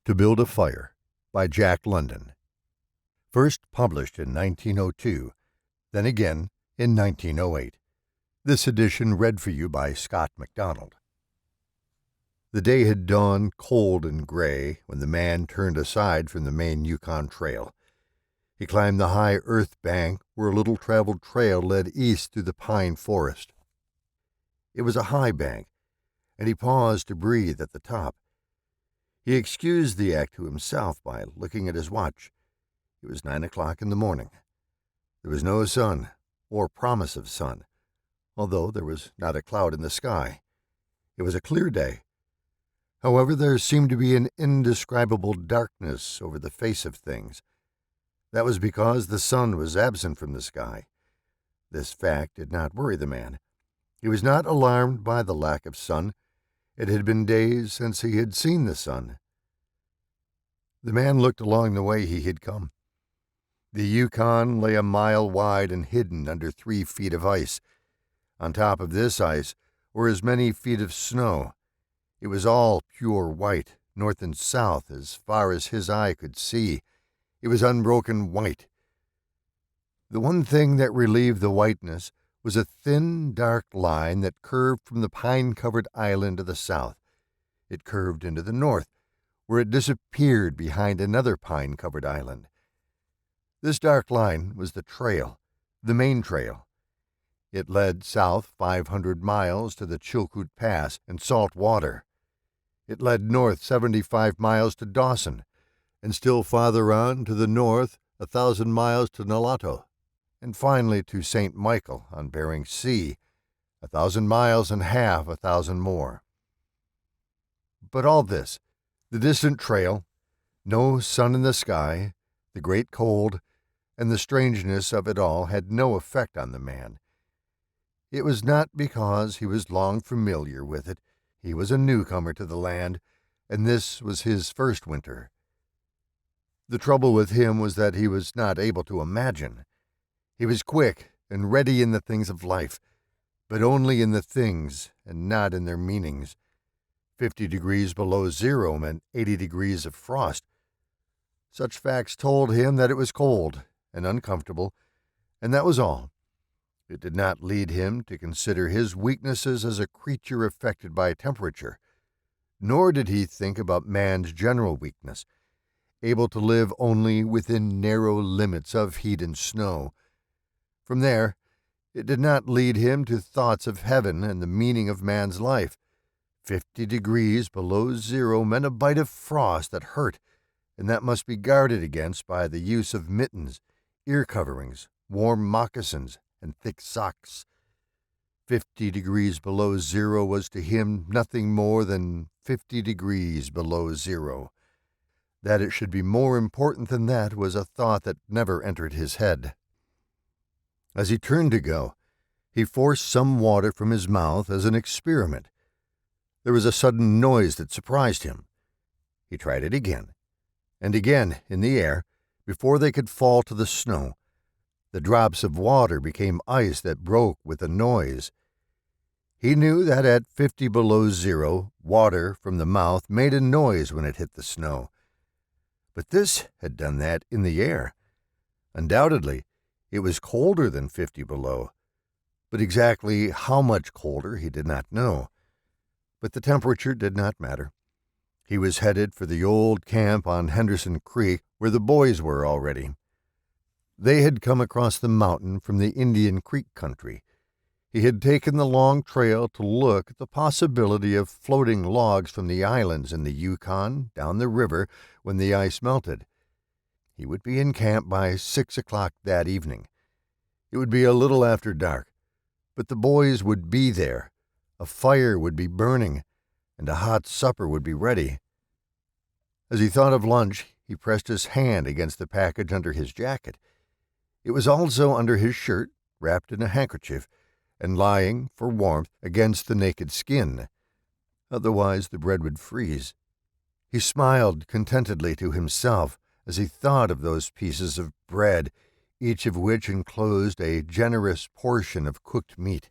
To Build a Fire by Jack London. First published in 1902, then again in 1908. This edition read for you by Scott MacDonald. The day had dawned cold and gray when the man turned aside from the main Yukon Trail. He climbed the high earth bank where a little traveled trail led east through the pine forest. It was a high bank, and he paused to breathe at the top. He excused the act to himself by looking at his watch. It was 9 o'clock in the morning. There was no sun, or promise of sun, although there was not a cloud in the sky. It was a clear day. However, there seemed to be an indescribable darkness over the face of things. That was because the sun was absent from the sky. This fact did not worry the man. He was not alarmed by the lack of sun. It had been days since he had seen the sun. The man looked along the way he had come. The Yukon lay a mile wide and hidden under 3 feet of ice. On top of this ice were as many feet of snow. It was all pure white, north and south, as far as his eye could see. It was unbroken white. The one thing that relieved the whiteness was a thin, dark line that curved from the pine-covered island to the south. It curved into the north, where it disappeared behind another pine-covered island. This dark line was the trail, the main trail. It led south 500 miles to the Chilkoot Pass and salt water. It led north 75 miles to Dawson, and still farther on to the north 1,000 miles to Nulato, and finally to St. Michael on Bering Sea, 1,000 miles and half 1,000 more. But all this, the distant trail, no sun in the sky, the great cold, and the strangeness of it all had no effect on the man. It was not because he was long familiar with it. He was a newcomer to the land, and this was his first winter. The trouble with him was that he was not able to imagine. He was quick and ready in the things of life, but only in the things and not in their meanings. 50 degrees below zero meant 80 degrees of frost. Such facts told him that it was cold and uncomfortable, and that was all. It did not lead him to consider his weaknesses as a creature affected by temperature, nor did he think about man's general weakness, able to live only within narrow limits of heat and snow. From there, it did not lead him to thoughts of heaven and the meaning of man's life. 50 degrees below zero meant a bite of frost that hurt, and that must be guarded against by the use of mittens, ear coverings, warm moccasins, and thick socks. 50 degrees below zero was to him nothing more than 50 degrees below zero. That it should be more important than that was a thought that never entered his head. As he turned to go, he forced some water from his mouth as an experiment. There was a sudden noise that surprised him. He tried it again, and again in the air, before they could fall to the snow. The drops of water became ice that broke with a noise. He knew that at 50 below zero, water from the mouth made a noise when it hit the snow. But this had done that in the air. Undoubtedly, it was colder than 50 below, but exactly how much colder he did not know. But the temperature did not matter. He was headed for the old camp on Henderson Creek, where the boys were already. They had come across the mountain from the Indian Creek country. He had taken the long trail to look at the possibility of floating logs from the islands in the Yukon down the river when the ice melted. He would be in camp by 6 o'clock that evening. It would be a little after dark, but the boys would be there. A fire would be burning, and a hot supper would be ready. As he thought of lunch, he pressed his hand against the package under his jacket. It was also under his shirt, wrapped in a handkerchief, and lying, for warmth, against the naked skin. Otherwise the bread would freeze. He smiled contentedly to himself as he thought of those pieces of bread, each of which enclosed a generous portion of cooked meat.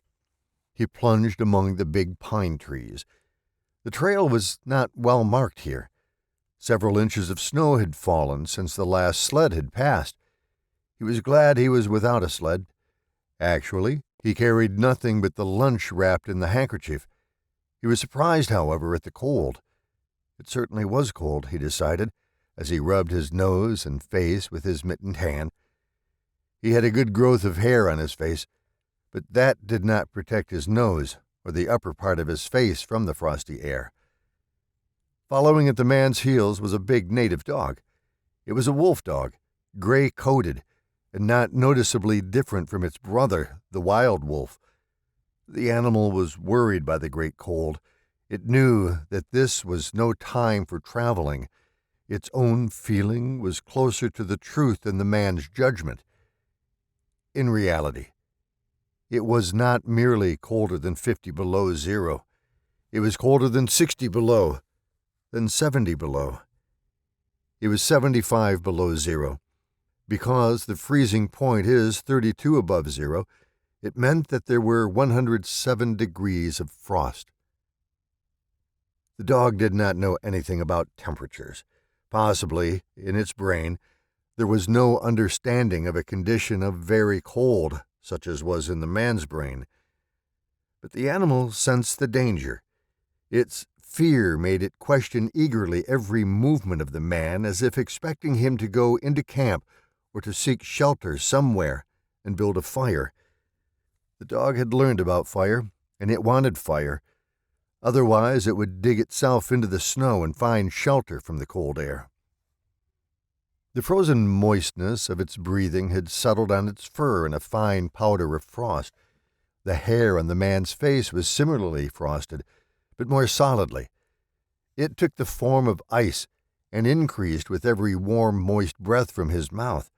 He plunged among the big pine trees. The trail was not well marked here. Several inches of snow had fallen since the last sled had passed. He was glad he was without a sled. Actually, he carried nothing but the lunch wrapped in the handkerchief. He was surprised, however, at the cold. It certainly was cold, he decided, as he rubbed his nose and face with his mittened hand. He had a good growth of hair on his face, but that did not protect his nose or the upper part of his face from the frosty air. Following at the man's heels was a big native dog. It was a wolf dog, gray-coated, and not noticeably different from its brother, the wild wolf. The animal was worried by the great cold. It knew that this was no time for traveling. Its own feeling was closer to the truth than the man's judgment. In reality, it was not merely colder than 50 below zero. It was colder than 60 below, than 70 below. It was 75 below zero. Because the freezing point is 32 above zero, it meant that there were 107 degrees of frost. The dog did not know anything about temperatures. Possibly, in its brain, there was no understanding of a condition of very cold, such as was in the man's brain. But the animal sensed the danger. Its fear made it question eagerly every movement of the man, as if expecting him to go into camp or to seek shelter somewhere and build a fire. The dog had learned about fire, and it wanted fire. Otherwise, it would dig itself into the snow and find shelter from the cold air. The frozen moistness of its breathing had settled on its fur in a fine powder of frost. The hair on the man's face was similarly frosted, but more solidly. It took the form of ice and increased with every warm, moist breath from his mouth.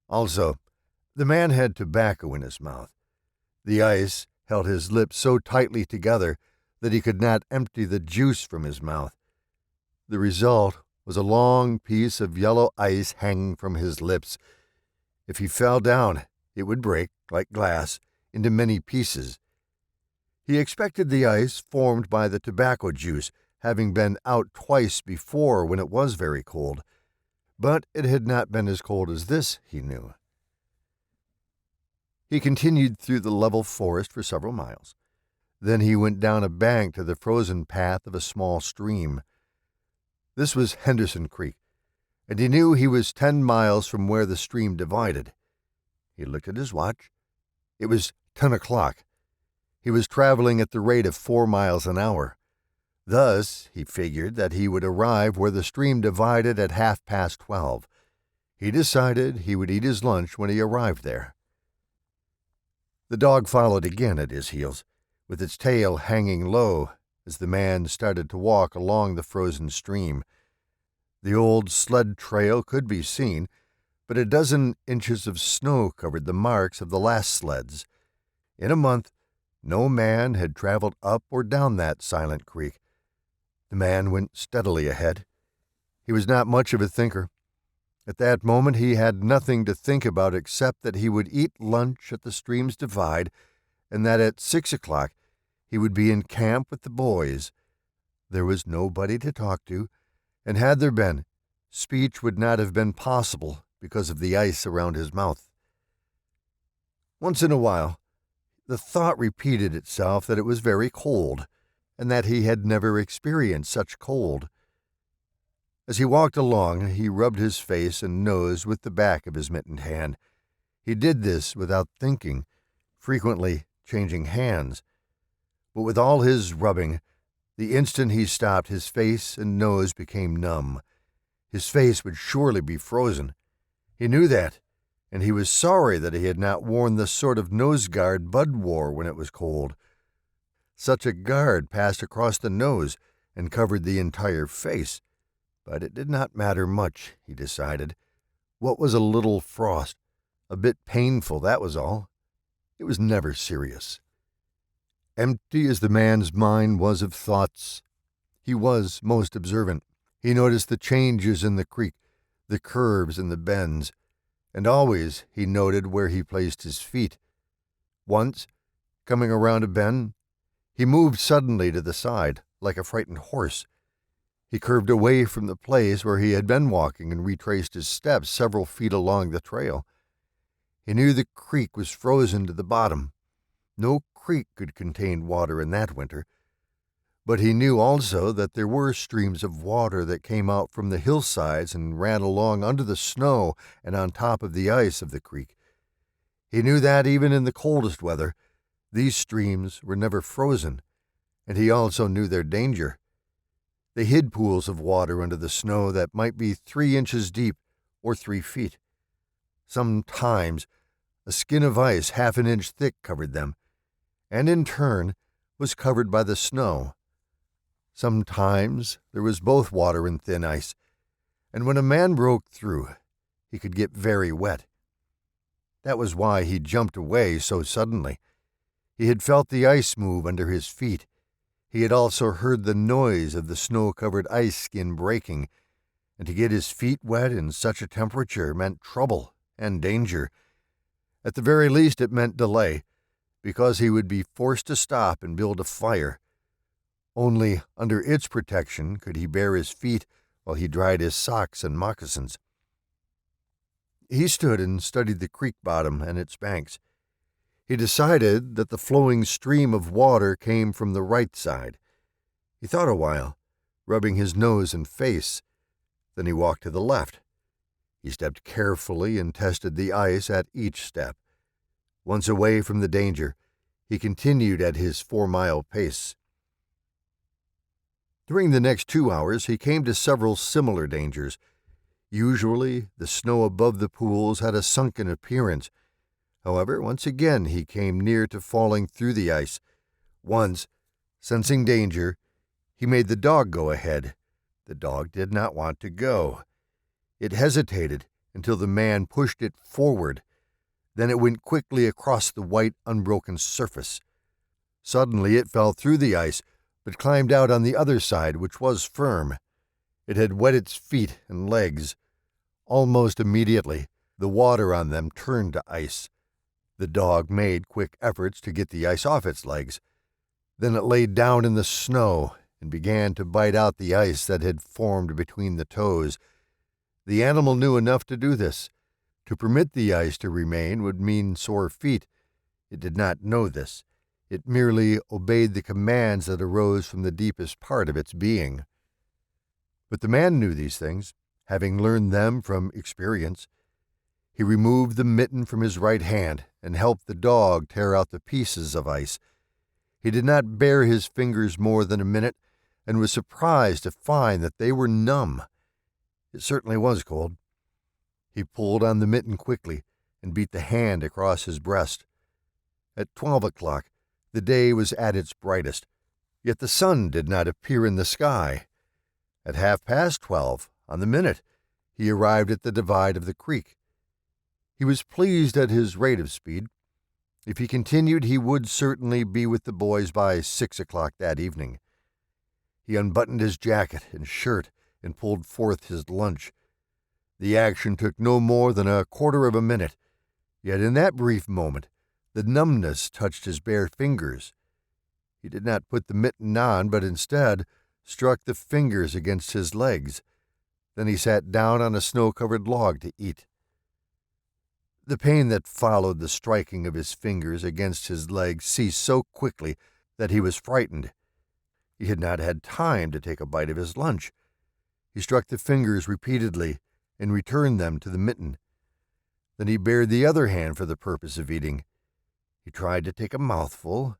Also, the man had tobacco in his mouth. The ice held his lips so tightly together that he could not empty the juice from his mouth. The result was a long piece of yellow ice hanging from his lips. If he fell down, it would break, like glass, into many pieces. He expected the ice formed by the tobacco juice, having been out twice before when it was very cold. But it had not been as cold as this, he knew. He continued through the level forest for several miles. Then he went down a bank to the frozen path of a small stream. This was Henderson Creek, and he knew he was 10 miles from where the stream divided. He looked at his watch. It was 10 o'clock. He was traveling at the rate of 4 miles an hour. Thus, he figured that he would arrive where the stream divided at 12:30. He decided he would eat his lunch when he arrived there. The dog followed again at his heels, with its tail hanging low as the man started to walk along the frozen stream. The old sled trail could be seen, but a dozen inches of snow covered the marks of the last sleds. In a month, no man had traveled up or down that silent creek. The man went steadily ahead. He was not much of a thinker. At that moment he had nothing to think about except that he would eat lunch at the stream's divide, and that at 6 o'clock he would be in camp with the boys. There was nobody to talk to, and had there been, speech would not have been possible because of the ice around his mouth. Once in a while, the thought repeated itself that it was very cold, and that he had never experienced such cold. As he walked along, he rubbed his face and nose with the back of his mittened hand. He did this without thinking, frequently changing hands. But with all his rubbing, the instant he stopped, his face and nose became numb. His face would surely be frozen. He knew that, and he was sorry that he had not worn the sort of nose guard Bud wore when it was cold. Such a guard passed across the nose and covered the entire face. But it did not matter much, he decided. What was a little frost? A bit painful, that was all. It was never serious. Empty as the man's mind was of thoughts, he was most observant. He noticed the changes in the creek, the curves and the bends, and always he noted where he placed his feet. Once, coming around a bend, he moved suddenly to the side, like a frightened horse. He curved away from the place where he had been walking and retraced his steps several feet along the trail. He knew the creek was frozen to the bottom. No creek could contain water in that winter. But he knew also that there were streams of water that came out from the hillsides and ran along under the snow and on top of the ice of the creek. He knew that even in the coldest weather, these streams were never frozen, and he also knew their danger. They hid pools of water under the snow that might be 3 inches deep or 3 feet. Sometimes a skin of ice half an inch thick covered them, and in turn was covered by the snow. Sometimes there was both water and thin ice, and when a man broke through, he could get very wet. That was why he jumped away so suddenly. He had felt the ice move under his feet. He had also heard the noise of the snow-covered ice skin breaking, and to get his feet wet in such a temperature meant trouble and danger. At the very least, it meant delay, because he would be forced to stop and build a fire. Only under its protection could he bare his feet while he dried his socks and moccasins. He stood and studied the creek bottom and its banks. He decided that the flowing stream of water came from the right side. He thought a while, rubbing his nose and face. Then he walked to the left. He stepped carefully and tested the ice at each step. Once away from the danger, he continued at his 4-mile pace. During the next 2 hours, he came to several similar dangers. Usually, the snow above the pools had a sunken appearance. However, once again he came near to falling through the ice. Once, sensing danger, he made the dog go ahead. The dog did not want to go. It hesitated until the man pushed it forward. Then it went quickly across the white, unbroken surface. Suddenly it fell through the ice, but climbed out on the other side, which was firm. It had wet its feet and legs. Almost immediately, the water on them turned to ice. The dog made quick efforts to get the ice off its legs. Then it laid down in the snow and began to bite out the ice that had formed between the toes. The animal knew enough to do this. To permit the ice to remain would mean sore feet. It did not know this. It merely obeyed the commands that arose from the deepest part of its being. But the man knew these things, having learned them from experience. He removed the mitten from his right hand and helped the dog tear out the pieces of ice. He did not bare his fingers more than a minute and was surprised to find that they were numb. It certainly was cold. He pulled on the mitten quickly and beat the hand across his breast. At 12 o'clock, the day was at its brightest, yet the sun did not appear in the sky. At 12:30, on the minute, he arrived at the divide of the creek. He was pleased at his rate of speed. If he continued, he would certainly be with the boys by 6 o'clock that evening. He unbuttoned his jacket and shirt and pulled forth his lunch. The action took no more than a quarter of a minute, yet in that brief moment, the numbness touched his bare fingers. He did not put the mitten on, but instead struck the fingers against his legs. Then he sat down on a snow-covered log to eat. The pain that followed the striking of his fingers against his legs ceased so quickly that he was frightened. He had not had time to take a bite of his lunch. He struck the fingers repeatedly and returned them to the mitten. Then he bared the other hand for the purpose of eating. He tried to take a mouthful,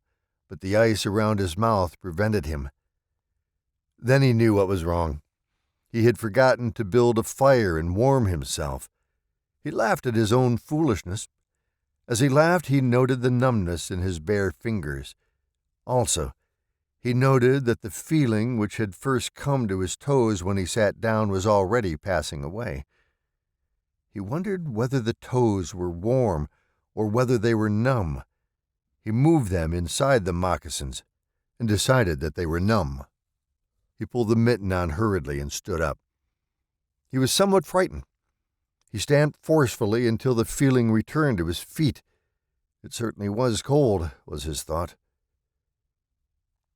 but the ice around his mouth prevented him. Then he knew what was wrong. He had forgotten to build a fire and warm himself. He laughed at his own foolishness. As he laughed, he noted the numbness in his bare fingers. Also, he noted that the feeling which had first come to his toes when he sat down was already passing away. He wondered whether the toes were warm or whether they were numb. He moved them inside the moccasins and decided that they were numb. He pulled the mitten on hurriedly and stood up. He was somewhat frightened. He stamped forcefully until the feeling returned to his feet. It certainly was cold, was his thought.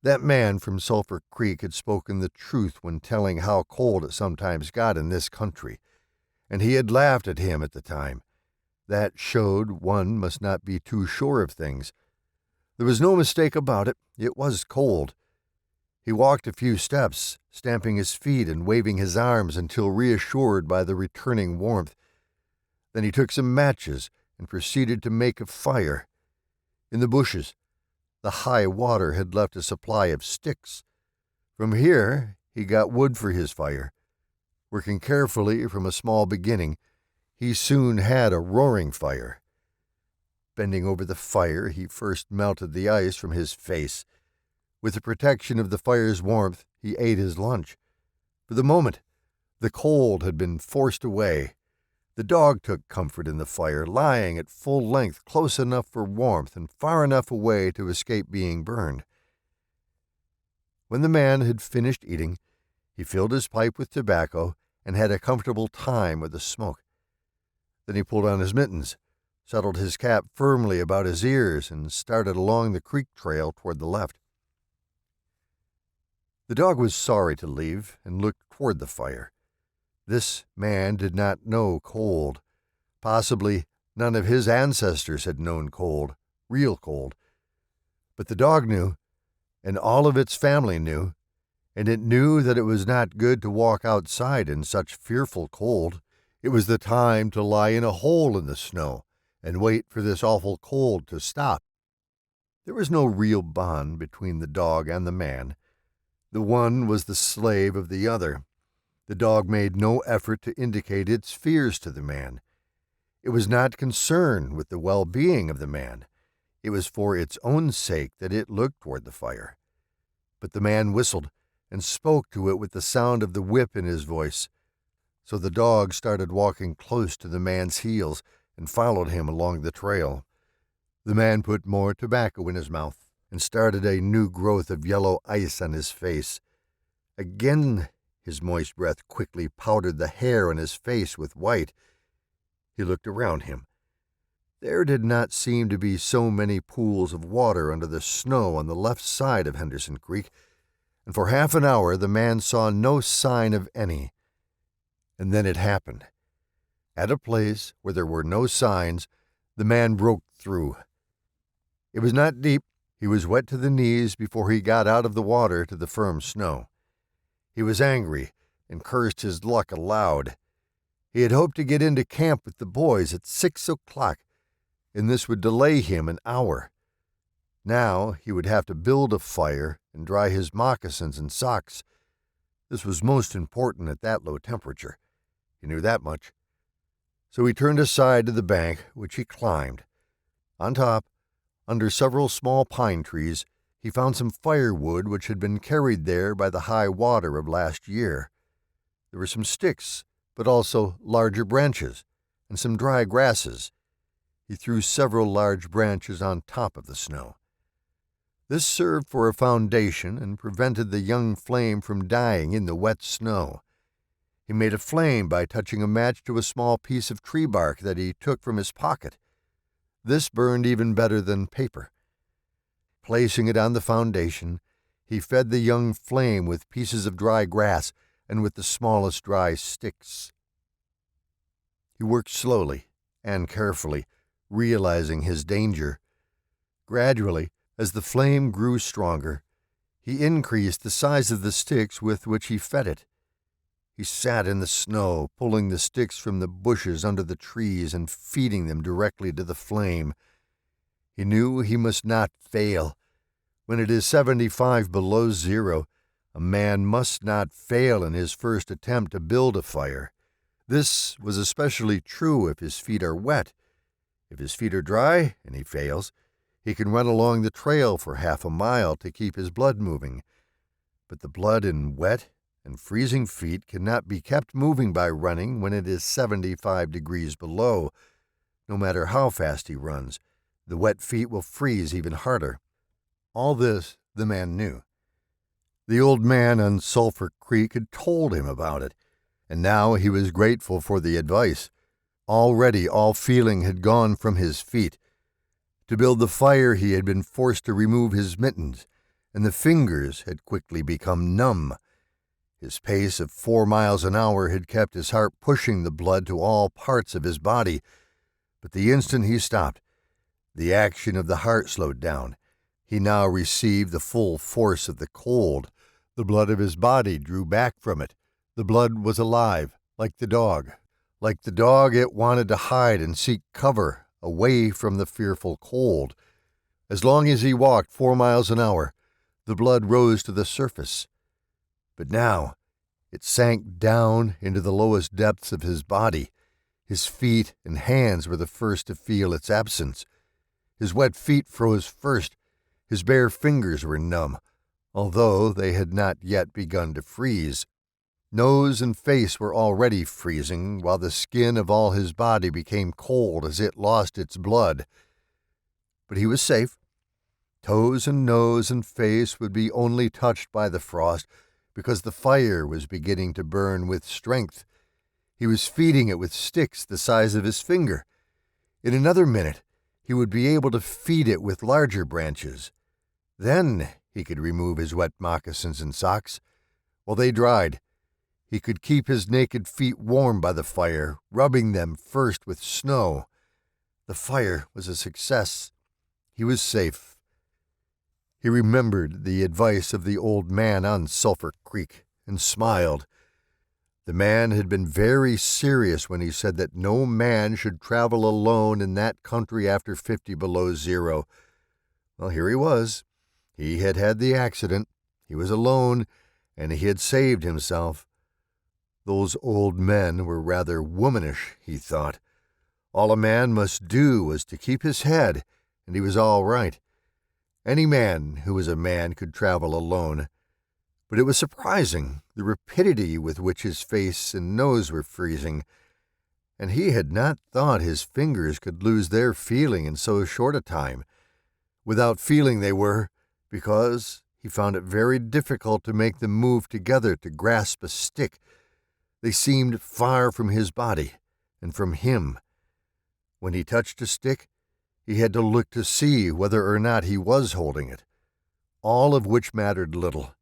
That man from Sulphur Creek had spoken the truth when telling how cold it sometimes got in this country, and he had laughed at him at the time. That showed one must not be too sure of things. There was no mistake about it. It was cold. He walked a few steps, stamping his feet and waving his arms until reassured by the returning warmth. Then he took some matches and proceeded to make a fire. In the bushes, the high water had left a supply of sticks. From here, he got wood for his fire. Working carefully from a small beginning, he soon had a roaring fire. Bending over the fire, he first melted the ice from his face. With the protection of the fire's warmth, he ate his lunch. For the moment, the cold had been forced away. The dog took comfort in the fire, lying at full length, close enough for warmth and far enough away to escape being burned. When the man had finished eating, he filled his pipe with tobacco and had a comfortable time with the smoke. Then he pulled on his mittens, settled his cap firmly about his ears, and started along the creek trail toward the left. The dog was sorry to leave and looked toward the fire. This man did not know cold. Possibly none of his ancestors had known cold, real cold. But the dog knew, and all of its family knew, and it knew that it was not good to walk outside in such fearful cold. It was the time to lie in a hole in the snow and wait for this awful cold to stop. There was no real bond between the dog and the man. The one was the slave of the other. The dog made no effort to indicate its fears to the man. It was not concerned with the well-being of the man. It was for its own sake that it looked toward the fire. But the man whistled and spoke to it with the sound of the whip in his voice. So the dog started walking close to the man's heels and followed him along the trail. The man put more tobacco in his mouth and started a new growth of yellow ice on his face. Again, his moist breath quickly powdered the hair on his face with white. He looked around him. There did not seem to be so many pools of water under the snow on the left side of Henderson Creek, and for half an hour the man saw no sign of any. And then it happened. At a place where there were no signs, the man broke through. It was not deep. He was wet to the knees before he got out of the water to the firm snow. He was angry and cursed his luck aloud. He had hoped to get into camp with the boys at 6 o'clock, and this would delay him an hour. Now he would have to build a fire and dry his moccasins and socks. This was most important at that low temperature. He knew that much. So he turned aside to the bank, which he climbed. On top, under several small pine trees, he found some firewood which had been carried there by the high water of last year. There were some sticks, but also larger branches, and some dry grasses. He threw several large branches on top of the snow. This served for a foundation and prevented the young flame from dying in the wet snow. He made a flame by touching a match to a small piece of tree bark that he took from his pocket. This burned even better than paper. Placing it on the foundation, he fed the young flame with pieces of dry grass and with the smallest dry sticks. He worked slowly and carefully, realizing his danger. Gradually, as the flame grew stronger, he increased the size of the sticks with which he fed it. He sat in the snow, pulling the sticks from the bushes under the trees and feeding them directly to the flame. He knew he must not fail. When it is 75 below zero, a man must not fail in his first attempt to build a fire. This was especially true if his feet are wet. If his feet are dry and he fails, he can run along the trail for half a mile to keep his blood moving. But the blood in wet and freezing feet cannot be kept moving by running when it is 75 degrees below. No matter how fast he runs, the wet feet will freeze even harder. All this the man knew. The old man on Sulphur Creek had told him about it, and now he was grateful for the advice. Already all feeling had gone from his feet. To build the fire he had been forced to remove his mittens, and the fingers had quickly become numb. His pace of 4 miles an hour had kept his heart pushing the blood to all parts of his body, but the instant he stopped, the action of the heart slowed down. He now received the full force of the cold. The blood of his body drew back from it. The blood was alive, like the dog. Like the dog, it wanted to hide and seek cover away from the fearful cold. As long as he walked 4 miles an hour, the blood rose to the surface. But now it sank down into the lowest depths of his body. His feet and hands were the first to feel its absence. His wet feet froze first. His bare fingers were numb, although they had not yet begun to freeze. Nose and face were already freezing, while the skin of all his body became cold as it lost its blood. But he was safe. Toes and nose and face would be only touched by the frost, because the fire was beginning to burn with strength. He was feeding it with sticks the size of his finger. In another minute, he would be able to feed it with larger branches. Then he could remove his wet moccasins and socks. While they dried, he could keep his naked feet warm by the fire, rubbing them first with snow. The fire was a success. He was safe. He remembered the advice of the old man on Sulphur Creek and smiled. The man had been very serious when he said that no man should travel alone in that country after 50 below zero. Well, here he was. He had had the accident. He was alone, and he had saved himself. Those old men were rather womanish, he thought. All a man must do was to keep his head, and he was all right. Any man who was a man could travel alone. But it was surprising, the rapidity with which his face and nose were freezing, and he had not thought his fingers could lose their feeling in so short a time. Without feeling they were, because he found it very difficult to make them move together to grasp a stick. They seemed far from his body and from him. When he touched a stick, he had to look to see whether or not he was holding it, all of which mattered little.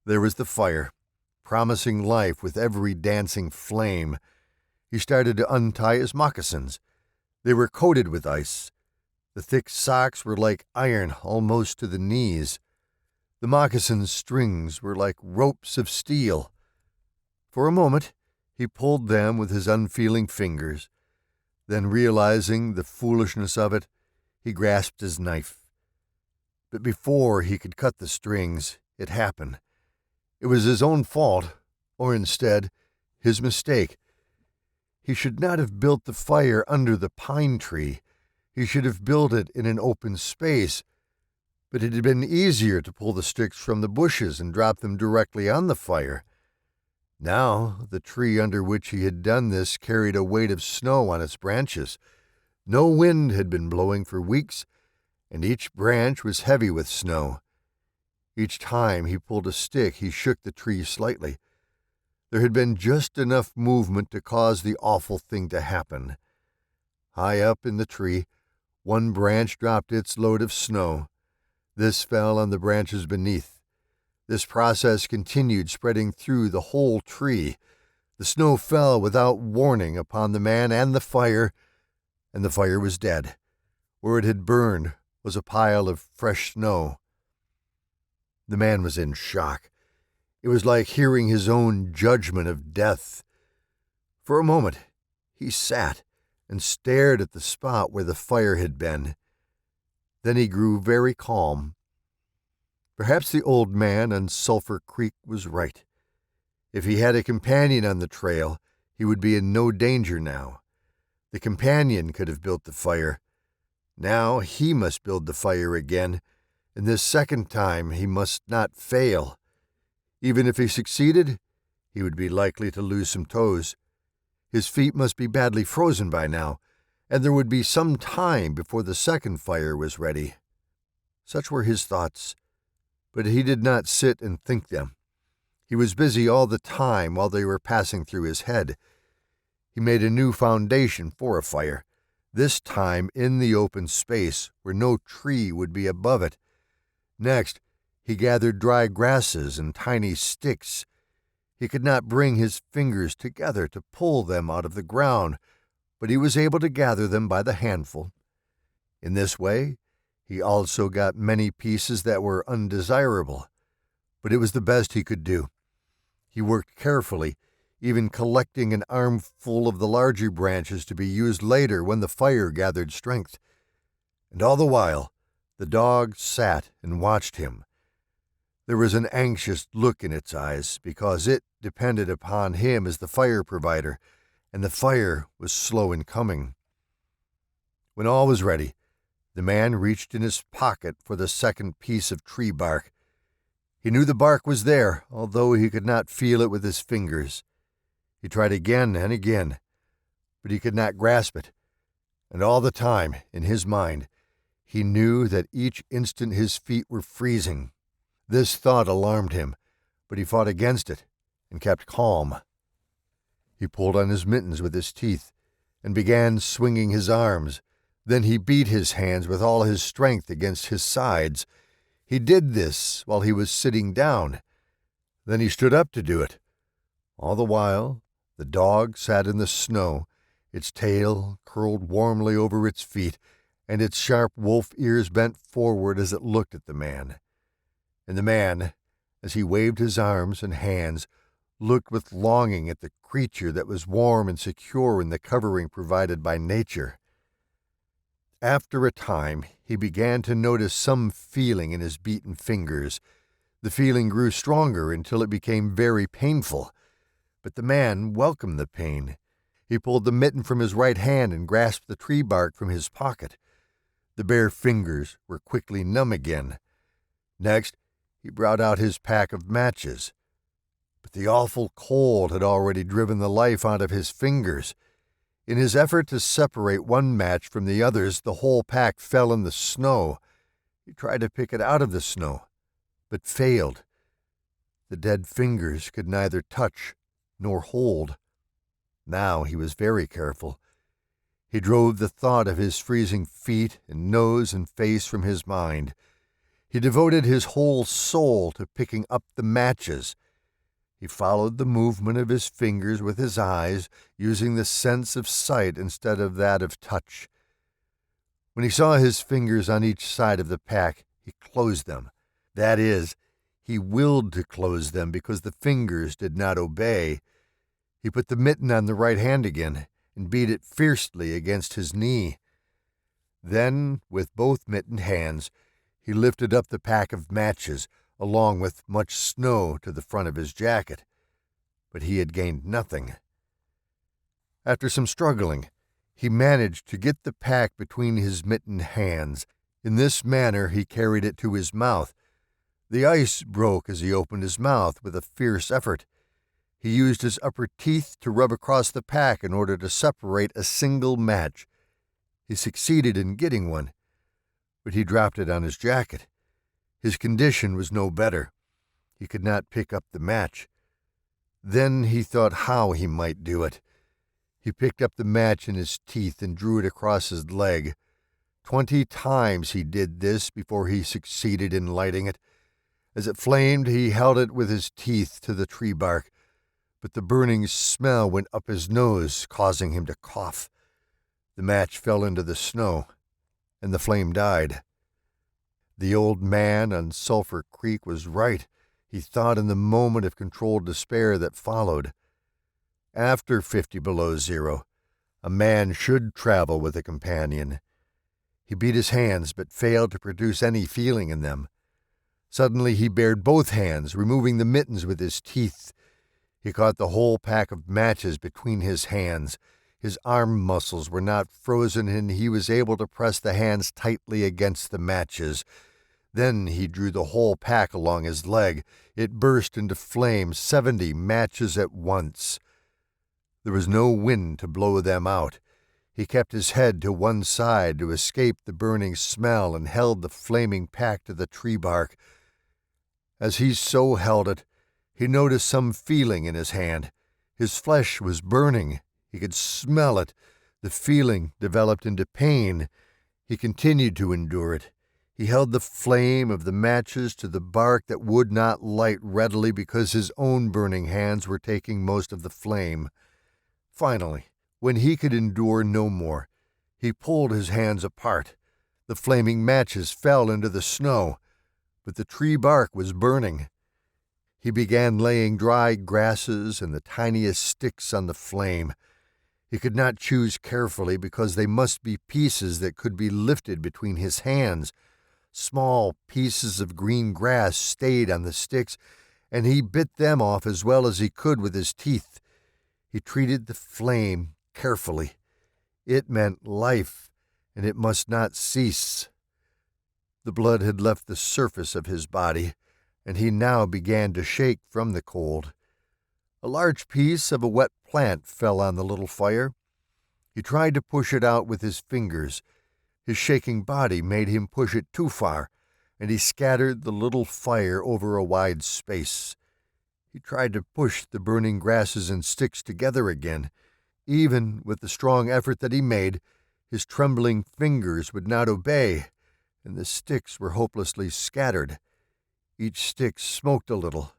There was the fire, promising life with every dancing flame. He started to untie his moccasins. They were coated with ice. The thick socks were like iron almost to the knees. The moccasin strings were like ropes of steel. For a moment, he pulled them with his unfeeling fingers. Then, realizing the foolishness of it, he grasped his knife. But before he could cut the strings, it happened. It was his own fault, or instead, his mistake. He should not have built the fire under the pine tree. He should have built it in an open space. But it had been easier to pull the sticks from the bushes and drop them directly on the fire. Now, the tree under which he had done this carried a weight of snow on its branches. No wind had been blowing for weeks, and each branch was heavy with snow. Each time he pulled a stick, he shook the tree slightly. There had been just enough movement to cause the awful thing to happen. High up in the tree, one branch dropped its load of snow. This fell on the branches beneath. This process continued, spreading through the whole tree. The snow fell without warning upon the man and the fire was dead. Where it had burned was a pile of fresh snow. The man was in shock. It was like hearing his own judgment of death. For a moment, he sat and stared at the spot where the fire had been. Then he grew very calm. Perhaps the old man on Sulphur Creek was right. If he had a companion on the trail, he would be in no danger now. The companion could have built the fire. Now he must build the fire again, and this second time he must not fail. Even if he succeeded, he would be likely to lose some toes. His feet must be badly frozen by now, and there would be some time before the second fire was ready. Such were his thoughts, but he did not sit and think them. He was busy all the time while they were passing through his head. He made a new foundation for a fire, this time in the open space where no tree would be above it. Next, He gathered dry grasses and tiny sticks. He could not bring his fingers together to pull them out of the ground, but he was able to gather them by the handful. In this way, he also got many pieces that were undesirable, but it was the best he could do. He worked carefully, even collecting an armful of the larger branches to be used later when the fire gathered strength. And all the while, the dog sat and watched him. There was an anxious look in its eyes because it depended upon him as the fire provider, and the fire was slow in coming. When all was ready, the man reached in his pocket for the second piece of tree bark. He knew the bark was there, although he could not feel it with his fingers. He tried again and again, but he could not grasp it, and all the time, in his mind, he knew that each instant his feet were freezing. This thought alarmed him, but he fought against it and kept calm. He pulled on his mittens with his teeth and began swinging his arms. Then he beat his hands with all his strength against his sides. He did this while he was sitting down. Then he stood up to do it. All the while, the dog sat in the snow, its tail curled warmly over its feet, and its sharp wolf ears bent forward as it looked at the man. And the man, as he waved his arms and hands, looked with longing at the creature that was warm and secure in the covering provided by nature. After a time, he began to notice some feeling in his beaten fingers. The feeling grew stronger until it became very painful. But the man welcomed the pain. He pulled the mitten from his right hand and grasped the tree bark from his pocket. The bare fingers were quickly numb again. Next, he brought out his pack of matches. But the awful cold had already driven the life out of his fingers. In his effort to separate one match from the others, the whole pack fell in the snow. He tried to pick it out of the snow, but failed. The dead fingers could neither touch nor hold. Now he was very careful. He drove the thought of his freezing feet and nose and face from his mind. He devoted his whole soul to picking up the matches. He followed the movement of his fingers with his eyes, using the sense of sight instead of that of touch. When he saw his fingers on each side of the pack, he closed them. That is, he willed to close them because the fingers did not obey. He put the mitten on the right hand again and beat it fiercely against his knee. Then, with both mittened hands, he lifted up the pack of matches, along with much snow, to the front of his jacket. But he had gained nothing. After some struggling, he managed to get the pack between his mittened hands. In this manner he carried it to his mouth. The ice broke as he opened his mouth with a fierce effort. He used his upper teeth to rub across the pack in order to separate a single match. He succeeded in getting one, but he dropped it on his jacket. His condition was no better. He could not pick up the match. Then he thought how he might do it. He picked up the match in his teeth and drew it across his leg. 20 times he did this before he succeeded in lighting it. As it flamed, he held it with his teeth to the tree bark, but the burning smell went up his nose, causing him to cough. The match fell into the snow, and the flame died. The old man on Sulphur Creek was right, he thought in the moment of controlled despair that followed. After 50 below zero, a man should travel with a companion. He beat his hands, but failed to produce any feeling in them. Suddenly he bared both hands, removing the mittens with his teeth. He caught the whole pack of matches between his hands. His arm muscles were not frozen, and he was able to press the hands tightly against the matches. Then he drew the whole pack along his leg. It burst into flame, 70 matches at once. There was no wind to blow them out. He kept his head to one side to escape the burning smell and held the flaming pack to the tree bark. As he so held it, he noticed some feeling in his hand. His flesh was burning. He could smell it. The feeling developed into pain. He continued to endure it. He held the flame of the matches to the bark that would not light readily because his own burning hands were taking most of the flame. Finally, when he could endure no more, he pulled his hands apart. The flaming matches fell into the snow, but the tree bark was burning. He began laying dry grasses and the tiniest sticks on the flame. He could not choose carefully because they must be pieces that could be lifted between his hands. Small pieces of green grass stayed on the sticks, and he bit them off as well as he could with his teeth. He treated the flame carefully. It meant life, and it must not cease. The blood had left the surface of his body, and he now began to shake from the cold. A large piece of a wet plant fell on the little fire. He tried to push it out with his fingers. His shaking body made him push it too far, and he scattered the little fire over a wide space. He tried to push the burning grasses and sticks together again. Even with the strong effort that he made, his trembling fingers would not obey, and the sticks were hopelessly scattered. Each stick smoked a little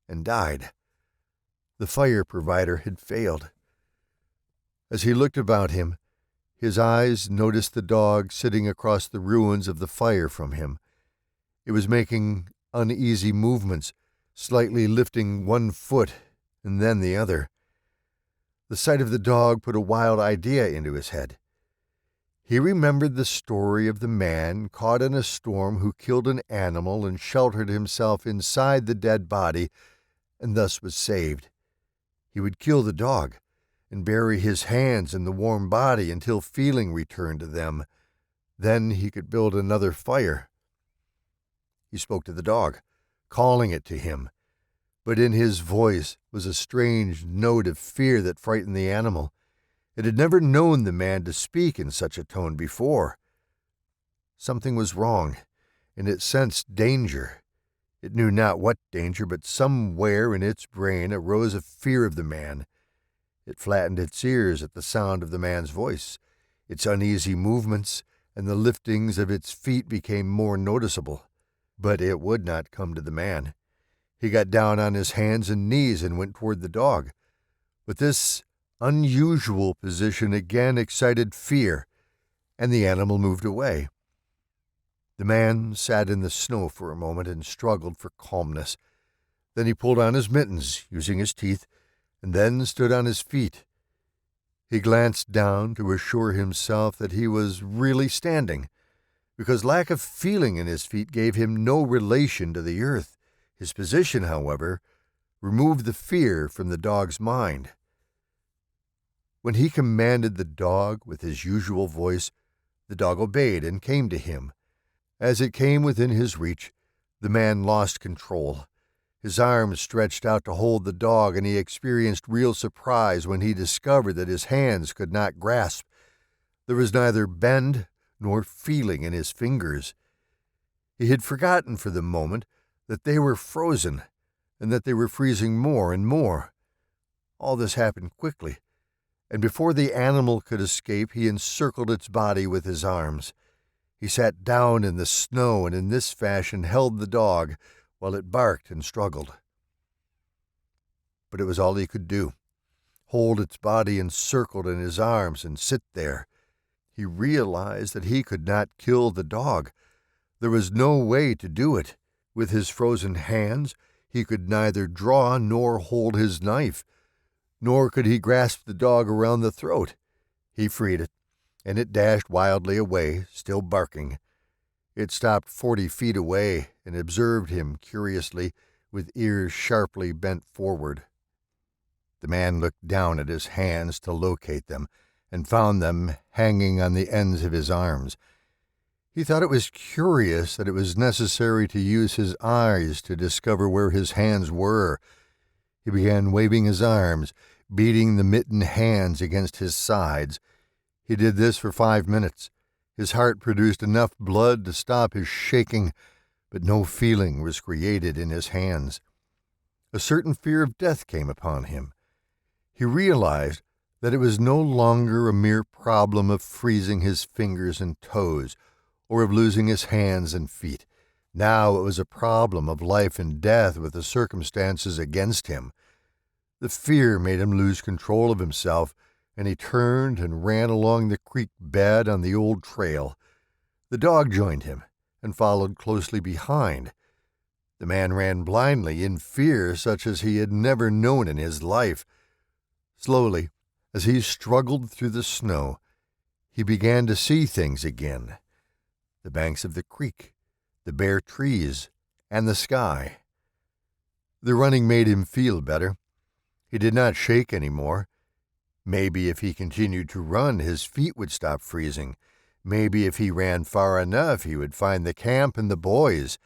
and died. The fire provider had failed. As he looked about him, his eyes noticed the dog sitting across the ruins of the fire from him. It was making uneasy movements, slightly lifting one foot and then the other. The sight of the dog put a wild idea into his head. He remembered the story of the man caught in a storm who killed an animal and sheltered himself inside the dead body and thus was saved. He would kill the dog and bury his hands in the warm body until feeling returned to them. Then he could build another fire. He spoke to the dog, calling it to him, but in his voice was a strange note of fear that frightened the animal. It had never known the man to speak in such a tone before. Something was wrong, and it sensed danger. It knew not what danger, but somewhere in its brain arose a fear of the man. It flattened its ears at the sound of the man's voice. Its uneasy movements and the liftings of its feet became more noticeable. But it would not come to the man. He got down on his hands and knees and went toward the dog. But this unusual position again excited fear, and the animal moved away. The man sat in the snow for a moment and struggled for calmness. Then he pulled on his mittens, using his teeth, and then stood on his feet. He glanced down to assure himself that he was really standing, because lack of feeling in his feet gave him no relation to the earth. His position, however, removed the fear from the dog's mind. When he commanded the dog with his usual voice, the dog obeyed and came to him. As it came within his reach, the man lost control. His arms stretched out to hold the dog, and he experienced real surprise when he discovered that his hands could not grasp. There was neither bend nor feeling in his fingers. He had forgotten for the moment that they were frozen, and that they were freezing more and more. All this happened quickly, and before the animal could escape, he encircled its body with his arms. He sat down in the snow and in this fashion held the dog while it barked and struggled. But it was all he could do, hold its body encircled in his arms and sit there. He realized that he could not kill the dog. There was no way to do it. With his frozen hands, he could neither draw nor hold his knife, nor could he grasp the dog around the throat. He freed it, and it dashed wildly away, still barking. It stopped 40 feet away and observed him curiously, with ears sharply bent forward. The man looked down at his hands to locate them, and found them hanging on the ends of his arms. He thought it was curious that it was necessary to use his eyes to discover where his hands were. He began waving his arms, beating the mittened hands against his sides. He did this for 5 minutes. His heart produced enough blood to stop his shaking, but no feeling was created in his hands. A certain fear of death came upon him. He realized that it was no longer a mere problem of freezing his fingers and toes, or of losing his hands and feet. Now it was a problem of life and death with the circumstances against him. The fear made him lose control of himself, and he turned and ran along the creek bed on the old trail. The dog joined him and followed closely behind. The man ran blindly in fear such as he had never known in his life. Slowly, as he struggled through the snow, he began to see things again: the banks of the creek, the bare trees, and the sky. The running made him feel better. He did not shake any more. Maybe if he continued to run, his feet would stop freezing. Maybe if he ran far enough, he would find the camp and the boys.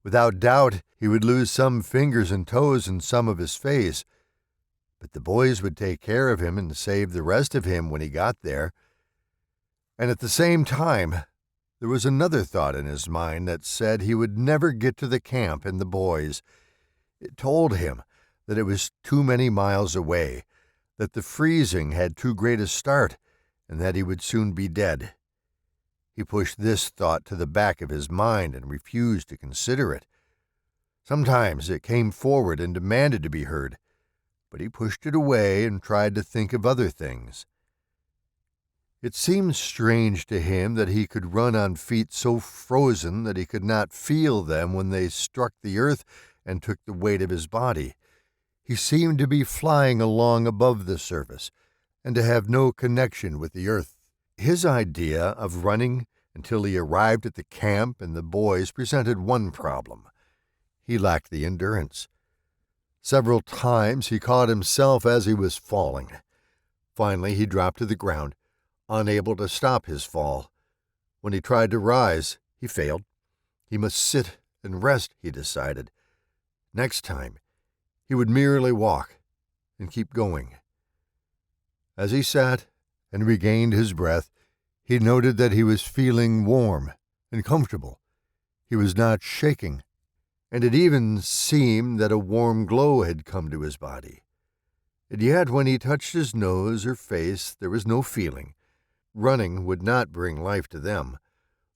Without doubt, he would lose some fingers and toes and some of his face. But the boys would take care of him and save the rest of him when he got there. And at the same time, there was another thought in his mind that said he would never get to the camp and the boys. It told him that it was too many miles away, that the freezing had too great a start, and that he would soon be dead. He pushed this thought to the back of his mind and refused to consider it. Sometimes it came forward and demanded to be heard, but he pushed it away and tried to think of other things. It seemed strange to him that he could run on feet so frozen that he could not feel them when they struck the earth and took the weight of his body. He seemed to be flying along above the surface and to have no connection with the earth. His idea of running until he arrived at the camp and the boys presented one problem. He lacked the endurance. Several times he caught himself as he was falling. Finally he dropped to the ground, unable to stop his fall. When he tried to rise, he failed. He must sit and rest, he decided. Next time, he would merely walk and keep going. As he sat and regained his breath, he noted that he was feeling warm and comfortable. He was not shaking, and it even seemed that a warm glow had come to his body. And yet when he touched his nose or face, there was no feeling. Running would not bring life to them,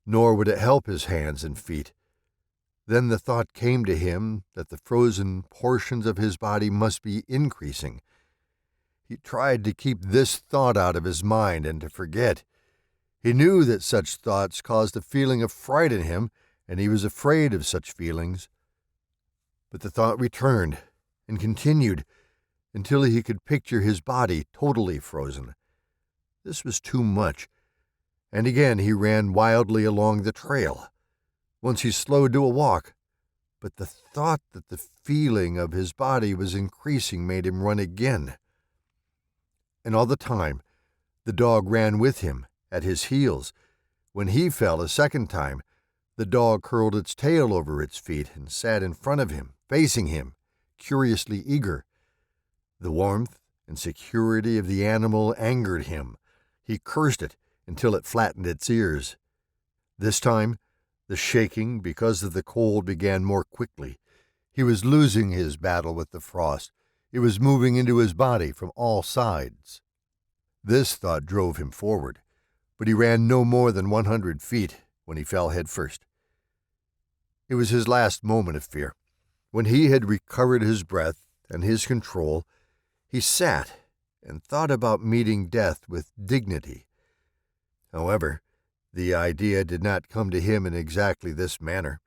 nor would it help his hands and feet. Then the thought came to him that the frozen portions of his body must be increasing. He tried to keep this thought out of his mind and to forget. He knew that such thoughts caused a feeling of fright in him, and he was afraid of such feelings. But the thought returned and continued until he could picture his body totally frozen. This was too much, and again he ran wildly along the trail. Once he slowed to a walk, but the thought that the feeling of his body was increasing made him run again. And all the time, the dog ran with him, at his heels. When he fell a second time, the dog curled its tail over its feet and sat in front of him, facing him, curiously eager. The warmth and security of the animal angered him. He cursed it until it flattened its ears. This time, the shaking because of the cold began more quickly. He was losing his battle with the frost. It was moving into his body from all sides. This thought drove him forward, but he ran no more than 100 feet when he fell head first. It was his last moment of fear. When he had recovered his breath and his control, he sat and thought about meeting death with dignity. However, the idea did not come to him in exactly this manner.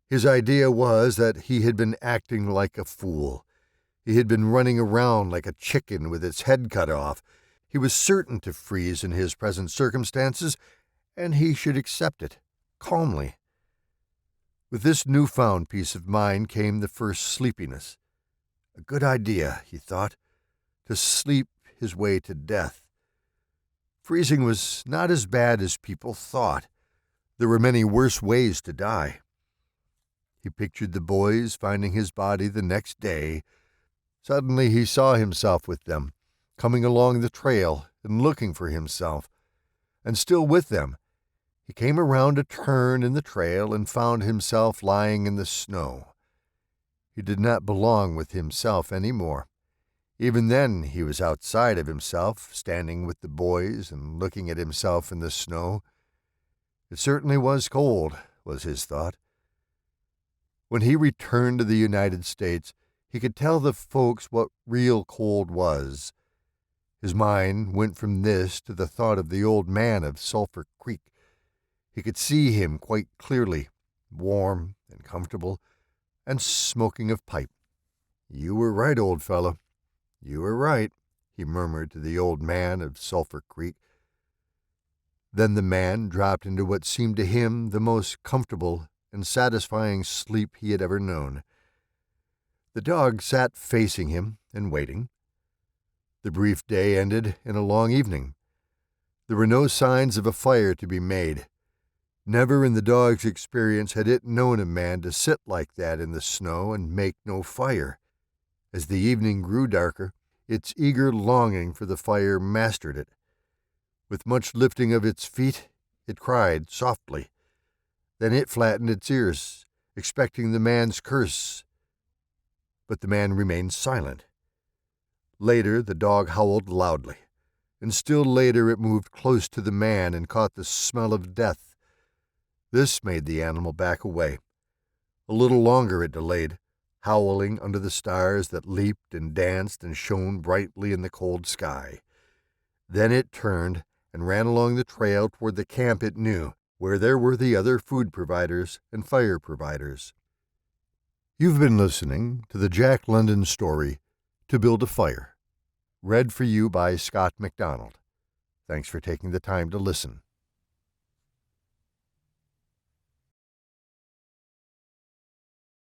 His idea was that he had been acting like a fool. He had been running around like a chicken with its head cut off. He was certain to freeze in his present circumstances, and he should accept it, calmly. With this newfound peace of mind came the first sleepiness. A good idea, he thought, to sleep his way to death. Freezing was not as bad as people thought. There were many worse ways to die. He pictured the boys finding his body the next day. Suddenly he saw himself with them, coming along the trail and looking for himself. And still with them, he came around a turn in the trail and found himself lying in the snow. He did not belong with himself any more. Even then he was outside of himself, standing with the boys and looking at himself in the snow. It certainly was cold, was his thought. When he returned to the United States, he could tell the folks what real cold was. His mind went from this to the thought of the old man of Sulphur Creek. He could see him quite clearly, warm and comfortable, and smoking a pipe. "You were right, old fellow. You were right," he murmured to the old man of Sulphur Creek. Then the man dropped into what seemed to him the most comfortable and satisfying sleep he had ever known. The dog sat facing him and waiting. The brief day ended in a long evening. There were no signs of a fire to be made. Never in the dog's experience had it known a man to sit like that in the snow and make no fire. As the evening grew darker, its eager longing for the fire mastered it. With much lifting of its feet, it cried softly. Then it flattened its ears, expecting the man's curse. But the man remained silent. Later, the dog howled loudly, and still later it moved close to the man and caught the smell of death. This made the animal back away. A little longer it delayed, howling under the stars that leaped and danced and shone brightly in the cold sky. Then it turned and ran along the trail toward the camp it knew, where there were the other food providers and fire providers. You've been listening to the Jack London story, To Build a Fire, read for you by Scott MacDonald. Thanks for taking the time to listen.